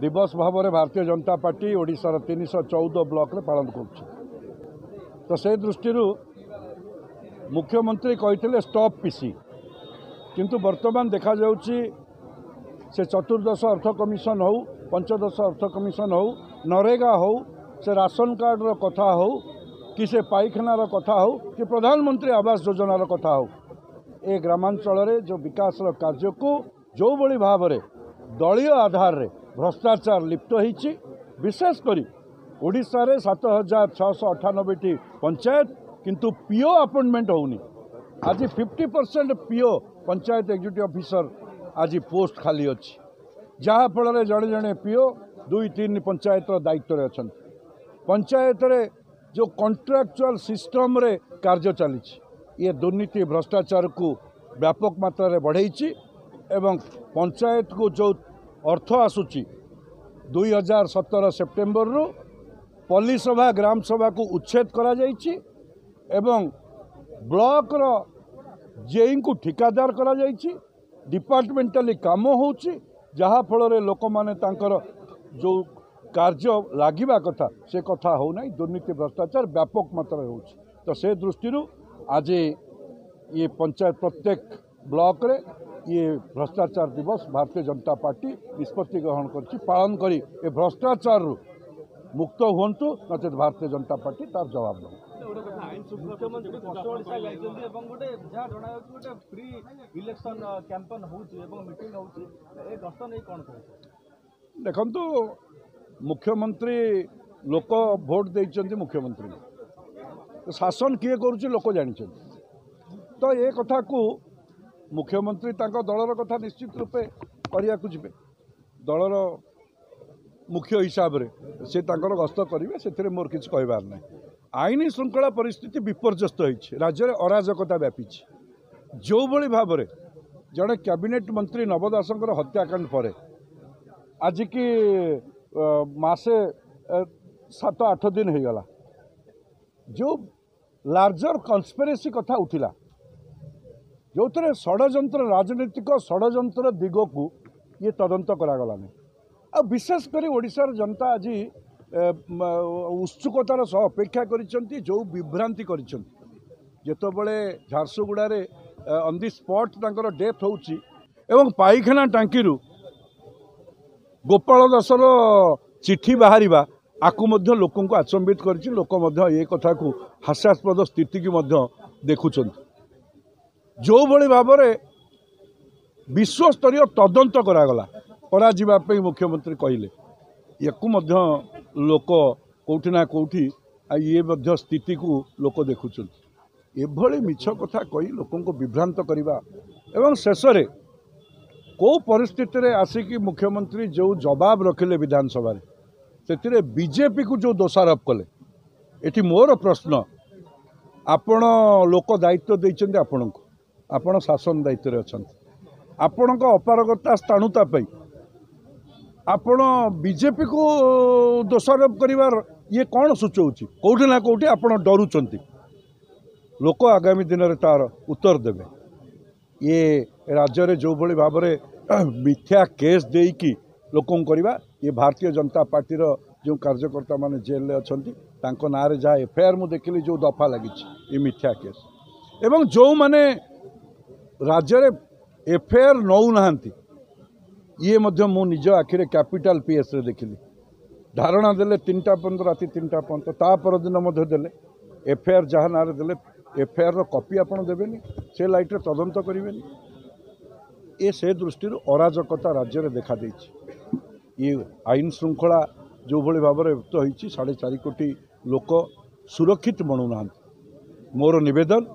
दिवस भाव में भारतीय जनता पार्टी ओडिशार 314 ब्लॉक रे पालन कर तो से दृष्टि मुख्यमंत्री कहते स्टॉप पीसी किंतु वर्तमान देखा जाउची से चतुर्दश अर्थ कमिशन हो पंचदश अर्थ कमिशन हो नरेगा हो से राशन कार्ड रो कथा हो कि से पाइखानार कथा हो कि प्रधानमंत्री आवास योजनार कथा हो ए ग्रामांचल रे जो विकास कार्य को जो बड़ी भाव में दलीय आधार रे भ्रष्टाचार लिप्त होईछि विशेषकर ओडिशा रे 7698 पंचायत किंतु पीओ अपॉइंटमेंट होनी आज 50% पीओ पंचायत एग्जीक्यूटिव ऑफिसर आज पोस्ट खाली अच्छी जहाँ फल जड़े जड़े पीओ 2-3 पंचायत दायित्व अच्छा पंचायत रे जो कॉन्ट्रैक्चुअल सिस्टम रे कार्य चली ये दुर्नीति भ्रष्टाचार को व्यापक मात्रा रे बढ़ाई एवं पंचायत को जो अर्थ आसूची 2017 सेप्टेम्बर रु पल्ली सभा ग्राम सभा को उच्छेद करा जाइछि एवं ब्लॉक रो जेई को ठिकादार करा जाइछि डिपार्टमेंटली काम होउछि जहाँ फल लोक माने तांकर जो कार्य लागिबा कथा से कथा हो नहीं दुर्नीति भ्रष्टाचार व्यापक मात्रा होउछि तो से दृष्टि आज ये पंचायत प्रत्येक ब्लॉक रे ये भ्रष्टाचार दिवस भारतीय जनता पार्टी निष्पत्ति ग्रहण कर पालन करी ए भ्रष्टाचार मुक्त हुंतु नचेत भारतीय जनता पार्टी तार जवाब दो देखंतु मुख्यमंत्री लोक भोट देइचंती मुख्यमंत्री तो शासन किए करुच्ची लोक जानी तो ये कथा को मुख्यमंत्री तांको दलर कथा निश्चित रूपे करिया को जिबे दलर मुख्य हिसाब रे से तांकर गस्त करिवे सेथिरे मोर किछ कहबार नै आईन श्रृंखला परिस्थिति विपर्यस्त होइछि राज्य रे अराजकता व्यापीछि जो भली भाव रे जड़े कैबिनेट मंत्री नव दासंकर हत्याकांड पर आज की मासे 7-8 दिन हो गला जो लार्जर कन्स्पिरेसी कथा उठिला जो थे षड्यंत्र राजनीतिक षड्यंत्र दिग को ये तदंत करागलानी आ विशेषकर ओडिशार जनता आज उत्सुकतार सह अपेक्षा करिसेंती जो विभ्रांति करिसेंती जेतबेले झारसुगुड़ा रे ऑन दी स्पॉट तांकर डेथ होउची एवं पाइखाना टांकीरू गोपाल दासर चिठी बाहरिबा आकु मध्य लोकंको आचंबित करिछि लोक मध्य ये कथा को हास्यास्पद स्थिति की मध्य देखुछंती जो भली भाव में विश्वस्तरीय तदंत करा मुख्यमंत्री कहले याकू मध्य लोक कौटी ना कौटी ये मध्य स्थिति को लोक देखुं एभली मिछ कथा कही लोकों को विभ्रांत करवा एवं शेष में कौ परिस्थिति रे आसिकी मुख्यमंत्री जो जवाब रखिले विधानसभा से बीजेपी को जो दोषारोप कले एटी मोर प्रश्न आपण लोक दायित्व देइछन्ते आपणको आपण शासन दायित्व रे अछन्ते आपण अपारगता स्थाणुता आपण बीजेपी को दोषारोप करिवार ये कौन सूचौछि कौटी ना कौटी आपण डरुचंती लोक आगामी दिन में तार उत्तर देवे ये राज्य रे जो भली भाव में मिथ्या केस देकी लोकों करवा ये भारतीय जनता पार्टी जो कार्यकर्ता माने जेल में अछन्ती तांको नाँ रे जहाँ एफआईआर मु देखिली जो दफा लगी ये मिथ्या केस एवं जो माने राज्य रे एफआईआर नौ नाहांती ये मध्य मु निज आखिरे कैपिटल पीएस रे देखिली धारणा देले 3टा पर्यंत राति 3टा पर्यंत ता पर दिन मध्य देले एफआईआर जहाँ नाँ देले एफआईआर रो कॉपी आपण देबेनी से लाइट रे तदंत करिवेनी ये से दृष्टि अराजकता राज्य रे देखा देछि ये आईन श्रृंखला जो भली भाव में व्यक्त होइछि 4.5 कोटी लोक सुरक्षित मनुना मोर निवेदन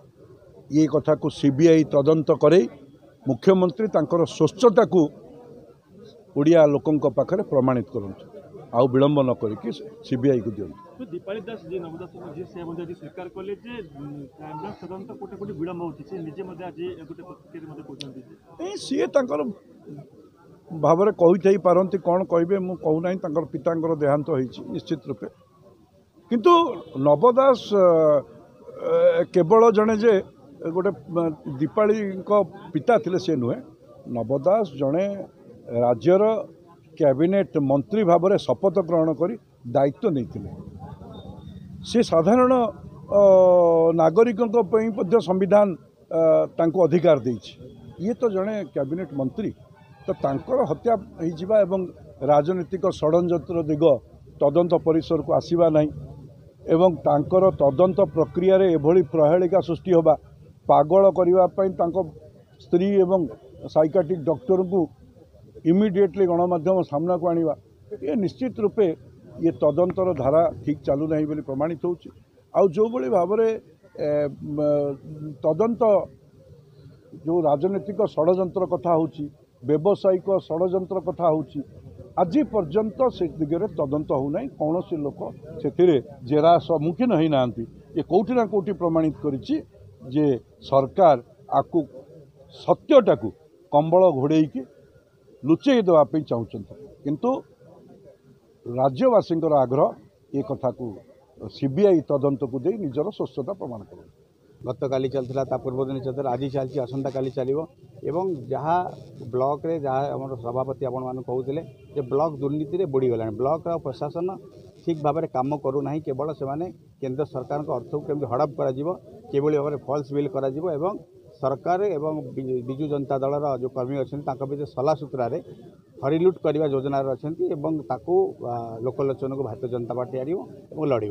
ये कथा को सीबीआई तदंत करे मुख्यमंत्री तांकर स्वच्छता को ओडिया लोकों पाखरे प्रमाणित करंतु आउ विलंब न करके सीबीआई को दियंतु दीपाली दास जी नवदास जी से मध्ये स्वीकार कले जे क्राइम ब्रांच तदंत कोटे कोटे विलंब होछि से निजे मध्ये आज गोटे पत्रिका मध्ये कहउछन्ती ए सीए तांकर भाव में कही थई पारंती कोन कहबे मु कहू नाही तांकर पितांकर देहांत होइछि निश्चित रूपे किंतु नवदास केवल जने जे गोटे दीपाली पिता थिले से नुहे नवदास जने राज्यर कैबिनेट मंत्री भाव में शपथ ग्रहण कर दायित्व नहीं से साधारण नागरिकों संविधान तांको अधिकार देछि ये तो जड़े कैबिनेट मंत्री तो तांकर हत्या होइजिबा एवं राजनीतिक षड्यंत्र दिग तदंत परिसर को आसीबा नहीं एवं तांकर तदंत प्रक्रिया रे एभली प्रहेलिका सृष्टि होबा पागल करबा पई तांको स्त्री एवं साइकाट्रिक डॉक्टर को इमिडिएटली गणमाध्यम सामना को आनिबा ये निश्चित रूपे ये तदंतर धारा ठीक चालू नहीं बोली प्रमाणित होउछि आउ जो बड़ी भाव तदंत जो राजनीतिक षड्यंत्र कथा होउछि व्यावसायिक षड्यंत्र कथा होउछि आज पर्यंत से दिगरे तदंत हो नहीं कौन से लोक से जेरा सम्मुखीन होई नांती ये कोठी ना कोठी प्रमाणित करिछि जे सरकार आकु सत्यटाकू कंबल घोड़े लुचेई देवाई चाहते किंतु राज्यवासी आग्रह ये कथा को सीबीआई तदंत को दे निजर स्वस्थता प्रमाण कर गत काली चलता पूर्व दिन चलता आज चलती आसंता काली चलो एवं जहाँ ब्लॉक रे जहाँ आम सभापति आपण मान कहते ब्लॉक दुर्नीति रे बुड़ी गला ब्लॉक प्रशासन ठीक भाव में कम करूना केवल से केंद्र सरकार अर्थ को केमती हड़प कर भाव में फल्स बिल कर सरकार एवं विजु जनता दलर जो कर्मी अच्छा भितर सला सूत्रा हरिलुट करने योजनार अच्छा लोकलोचन को भारतीय जनता पार्टी आर लड़।